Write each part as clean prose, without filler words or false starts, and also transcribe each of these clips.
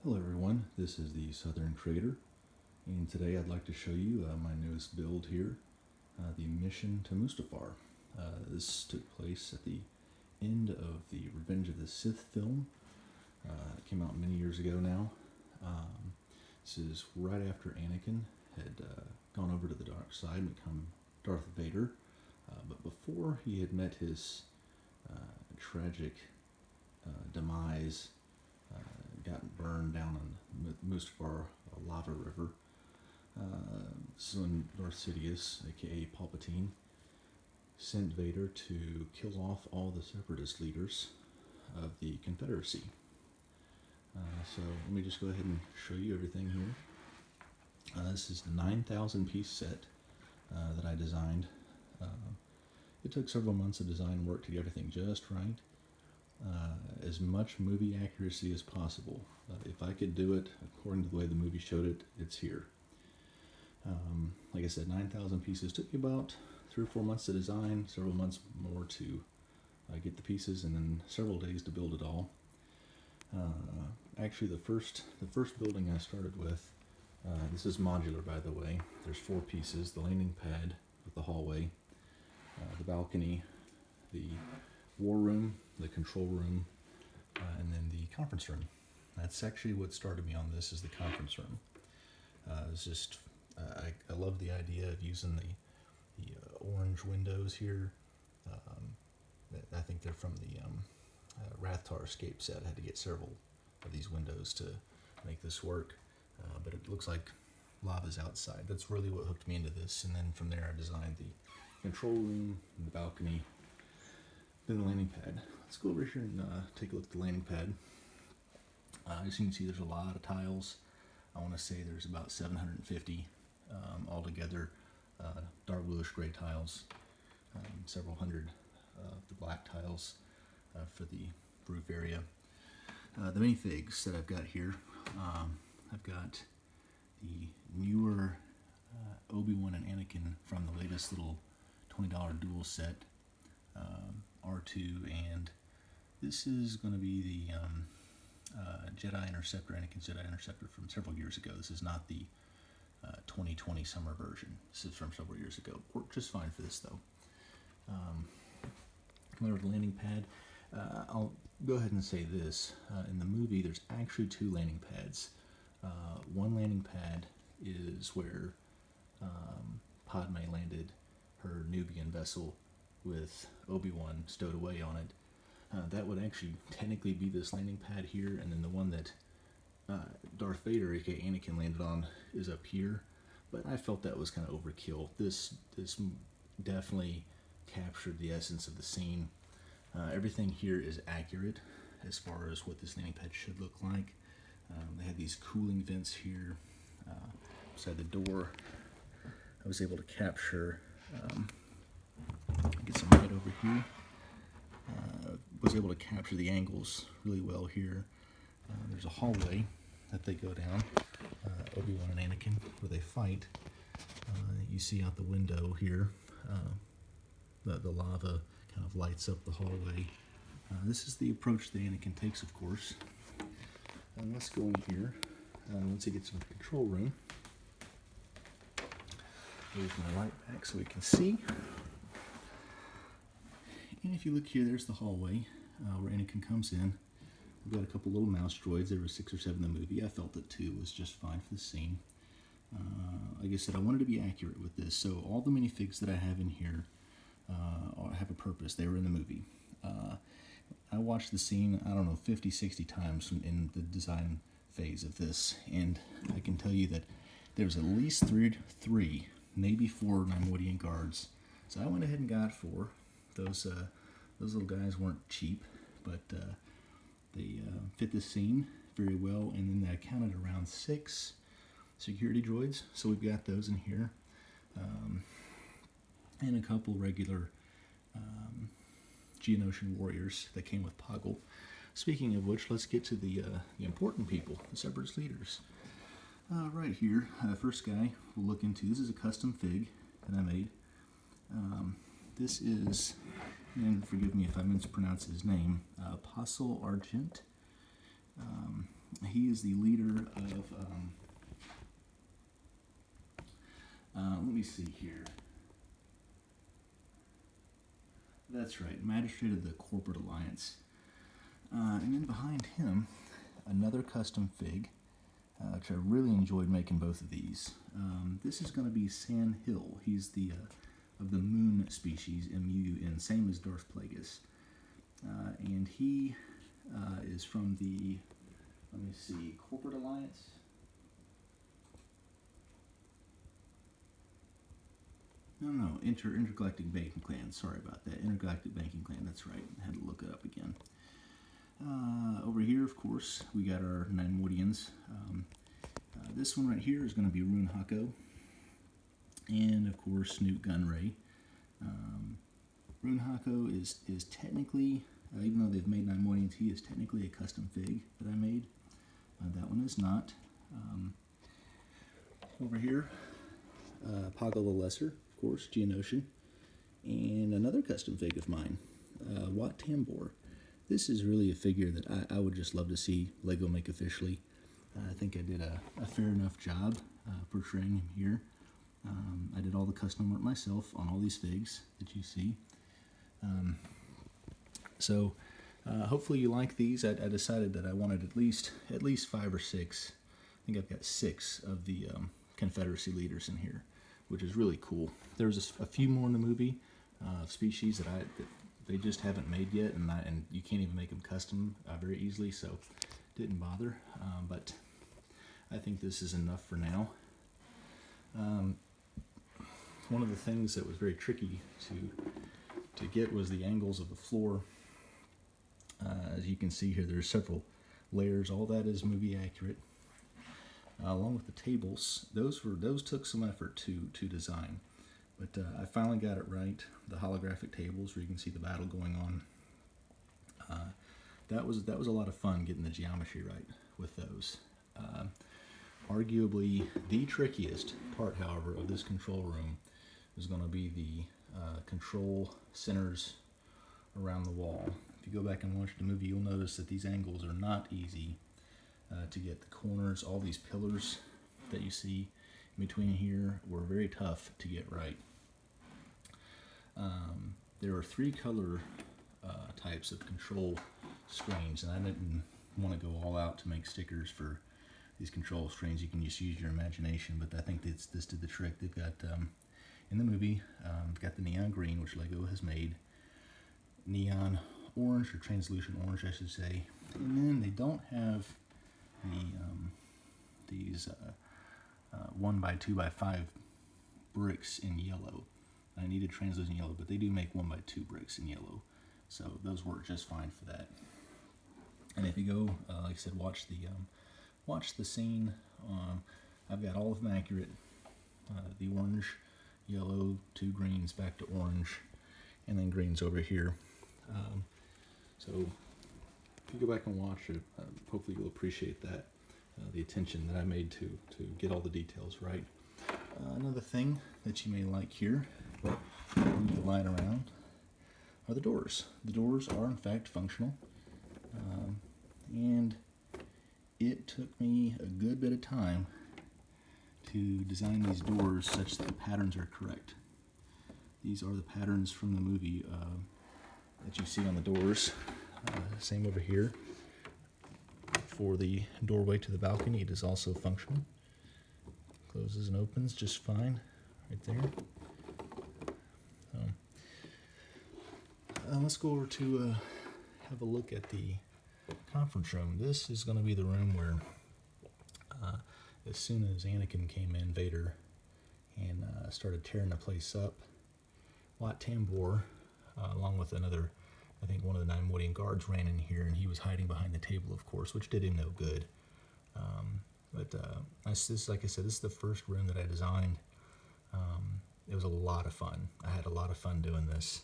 Hello everyone, this is the Southern Creator, and today I'd like to show you my newest build here, the Mission to Mustafar. This took place at the end of the Revenge of the Sith film. It came out many years ago now. This is right after Anakin had gone over to the dark side and become Darth Vader, but before he had met his tragic demise, got burned down on Mustafar lava river. So when Darth Sidious, aka Palpatine, sent Vader to kill off all the Separatist leaders of the Confederacy. So let me just go ahead and show you everything here. This is the 9,000 piece set that I designed. It took several months of design work to get everything just right. As much movie accuracy as possible. If I could do it according to the way the movie showed it, it's here. Like I said, 9,000 pieces. Took me about 3 or 4 months to design, several months more to get the pieces, and then several days to build it all. Actually, the first building I started with, this is modular, by the way. There's 4 pieces: the landing pad with the hallway, the balcony, the war room, the control room, and then the conference room. That's actually what started me on this, is the conference room. It's just, I love the idea of using the orange windows here. I think they're from the Rathtar Escape set. I had to get several of these windows to make this work, but it looks like lava's outside. That's really what hooked me into this, and then from there I designed the control room, the balcony, then the landing pad. Let's go over here and take a look at the landing pad. As you can see, there's a lot of tiles. I want to say there's about 750 altogether, dark bluish gray tiles, several hundred of the black tiles for the roof area. The minifigs that I've got here, I've got the newer Obi-Wan and Anakin from the latest little $20 dual set, R2, and this is going to be the Jedi Interceptor, Anakin's Jedi Interceptor from several years ago. This is not the 2020 summer version. This is from several years ago. Worked just fine for this though. Come over to the landing pad. I'll go ahead and say this. In the movie, there's actually 2 landing pads. One landing pad is where Padme landed her Nubian vessel with Obi-Wan stowed away on it. That would actually technically be this landing pad here, and then the one that Darth Vader, aka Anakin, landed on is up here, but I felt that was kind of overkill. This definitely captured the essence of the scene. Everything here is accurate as far as what this landing pad should look like. They had these cooling vents here beside the door. I was able to capture, get some light over here. Was able to capture the angles really well here. There's a hallway that they go down, Obi-Wan and Anakin, where they fight. You see out the window here, the lava kind of lights up the hallway. This is the approach that Anakin takes, of course. And let's go in here. Once he gets into the control room, move my light back so we can see. And if you look here, there's the hallway where Anakin comes in. We've got a couple little mouse droids. There were 6 or 7 in the movie. I felt that 2 was just fine for the scene. Like I said, I wanted to be accurate with this. So all the minifigs that I have in here have a purpose. They were in the movie. I watched the scene, I don't know, 50, 60 times in the design phase of this. And I can tell you that there's at least 3, maybe 4 Neimoidian Guards. So I went ahead and got 4. Those little guys weren't cheap, but they fit the scene very well. And then I counted around 6 security droids, so we've got those in here, and a couple regular Geonosian Warriors that came with Poggle. Speaking of which, let's get to the important people, the Separatist Leaders. Right here, first guy we'll look into. This is a custom fig that I made. This is, and forgive me if I mispronounce his name, Passel Argente. he is the leader of, let me see here. That's right, Magistrate of the Corporate Alliance. And then behind him, another custom fig, which I really enjoyed making both of these. This is going to be San Hill. He's the of the moon species, MUN, same as Darth Plagueis. And he is from the, let me see, Corporate Alliance. No, Intergalactic Banking Clan. Sorry about that. Intergalactic Banking Clan, that's right. I had to look it up again. Over here, of course, we got our Neimoidians. This one right here is going to be Rune Haako. And, of course, Nute Gunray. Rune Haako is technically, even though they've made Neimoidians, he is technically a custom fig that I made. That one is not. Over here, Poggle the Lesser, of course, Geonosian. And another custom fig of mine, Tambor. This is really a figure that I would just love to see LEGO make officially. I think I did a fair enough job portraying him here. I did all the custom work myself on all these figs that you see. So hopefully you like these. I decided that I wanted at least 5 or 6. I think I've got 6 of the Confederacy leaders in here, which is really cool. There's a few more in the movie of species that they just haven't made yet, and you can't even make them custom very easily, so didn't bother. But I think this is enough for now. One of the things that was very tricky to get was the angles of the floor. As you can see here, there's several layers. All that is movie accurate. Along with the tables, those took some effort to design, but I finally got it right. The holographic tables where you can see the battle going on. That was a lot of fun getting the geometry right with those. Arguably the trickiest part, however, of this control room is going to be the control centers around the wall. If you go back and watch the movie, you'll notice that these angles are not easy to get. The corners, all these pillars that you see in between here were very tough to get right. There are 3 color types of control screens, and I didn't want to go all out to make stickers for these control screens. You can just use your imagination, but I think this did the trick. They've got, in the movie, got the neon green, which LEGO has made, neon orange, or translucent orange, I should say, and then they don't have these 1x2x5 bricks in yellow. I needed translucent yellow, but they do make 1x2 bricks in yellow, so those work just fine for that. And if you go, like I said, watch the scene. I've got all of them accurate. The orange, yellow, 2 greens, back to orange, and then greens over here. So if you go back and watch it, hopefully you'll appreciate that, the attention that I made to get all the details right. Another thing that you may like here, move the line around, are the doors. The doors are in fact functional, and it took me a good bit of time to design these doors such that the patterns are correct. These are the patterns from the movie that you see on the doors. Same over here. For the doorway to the balcony, it is also functional. Closes and opens just fine right there. Let's go over to have a look at the conference room. This is going to be the room where as soon as Anakin came in, Vader, and started tearing the place up, Tambor, along with another, I think one of the Neimoidian Guards, ran in here, and he was hiding behind the table, of course, which did him no good. Like I said, this is the first room that I designed. It was a lot of fun. I had a lot of fun doing this,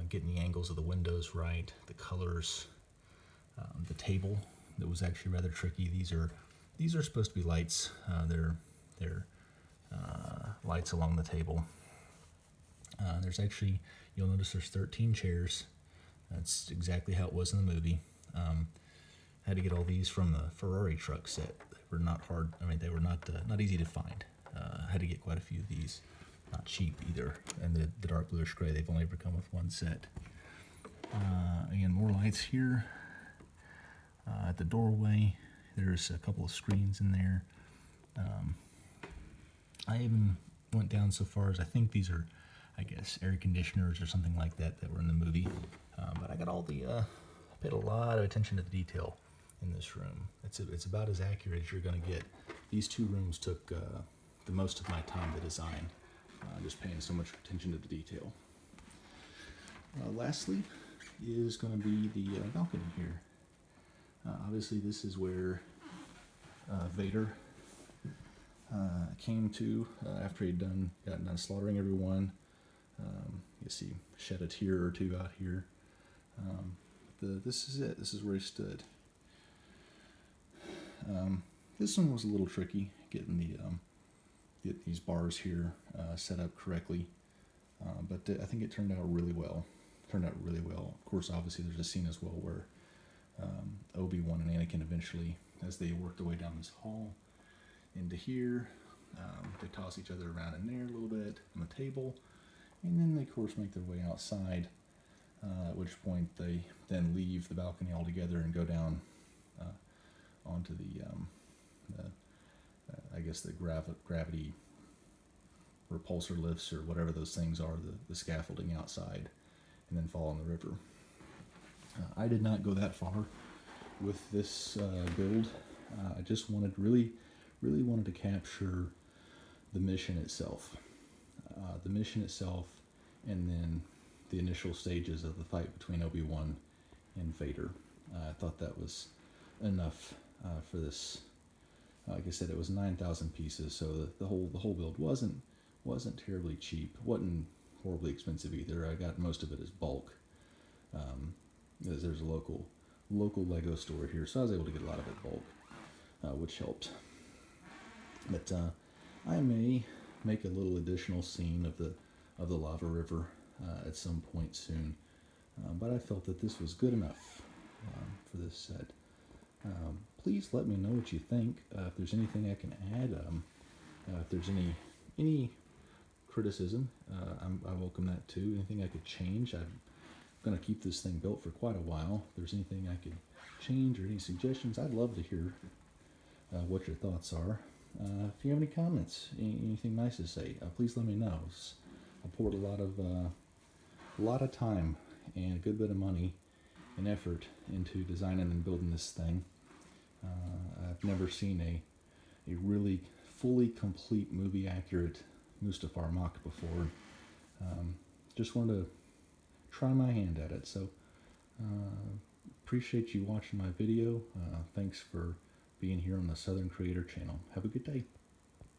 getting the angles of the windows right, the colors, the table that was actually rather tricky. These are supposed to be lights. They're lights along the table. There's actually, you'll notice there's 13 chairs. That's exactly how it was in the movie. I had to get all these from the Ferrari truck set. They were not hard. I mean, they were not easy to find. I had to get quite a few of these. Not cheap either. And the dark bluish gray, they've only ever come with one set. Again, more lights here. At the doorway, there's a couple of screens in there. I even went down so far as I think these are, I guess, air conditioners or something like that were in the movie. But I got all the, I paid a lot of attention to the detail in this room. It's about as accurate as you're going to get. These two rooms took the most of my time to design, just paying so much attention to the detail. Lastly is going to be the balcony here. Obviously, this is where Vader came to after he'd gotten done slaughtering everyone. You see, shed a tear or two out here. This is it. This is where he stood. This one was a little tricky, getting get these bars here set up correctly, but I think it turned out really well. Of course, obviously, there's a scene as well where Obi-Wan and Anakin eventually, as they work their way down this hall into here, they toss each other around in there a little bit on the table, and then they, of course, make their way outside, at which point they then leave the balcony altogether and go down onto the I guess the gravity repulsor lifts or whatever those things are, the scaffolding outside, and then fall in the river. I did not go that far with this build. I just really wanted to capture the mission itself. And then the initial stages of the fight between Obi-Wan and Vader. I thought that was enough for this. Like I said, it was 9,000 pieces, so the whole build wasn't terribly cheap. Wasn't horribly expensive either. I got most of it as bulk. There's a local Lego store here, so I was able to get a lot of it bulk, which helped. But I may make a little additional scene of the lava river at some point soon. But I felt that this was good enough for this set. Please let me know what you think. If there's anything I can add, if there's any criticism, I welcome that too. Anything I could change. I'm going to keep this thing built for quite a while. If there's anything I could change or any suggestions, I'd love to hear what your thoughts are. If you have any comments, anything nice to say, please let me know. I poured a lot of time and a good bit of money and effort into designing and building this thing. I've never seen a really fully complete movie accurate Mustafar MOC before. Just wanted to try my hand at it. So appreciate you watching my video. Thanks for being here on the Southern Creator channel. Have a good day.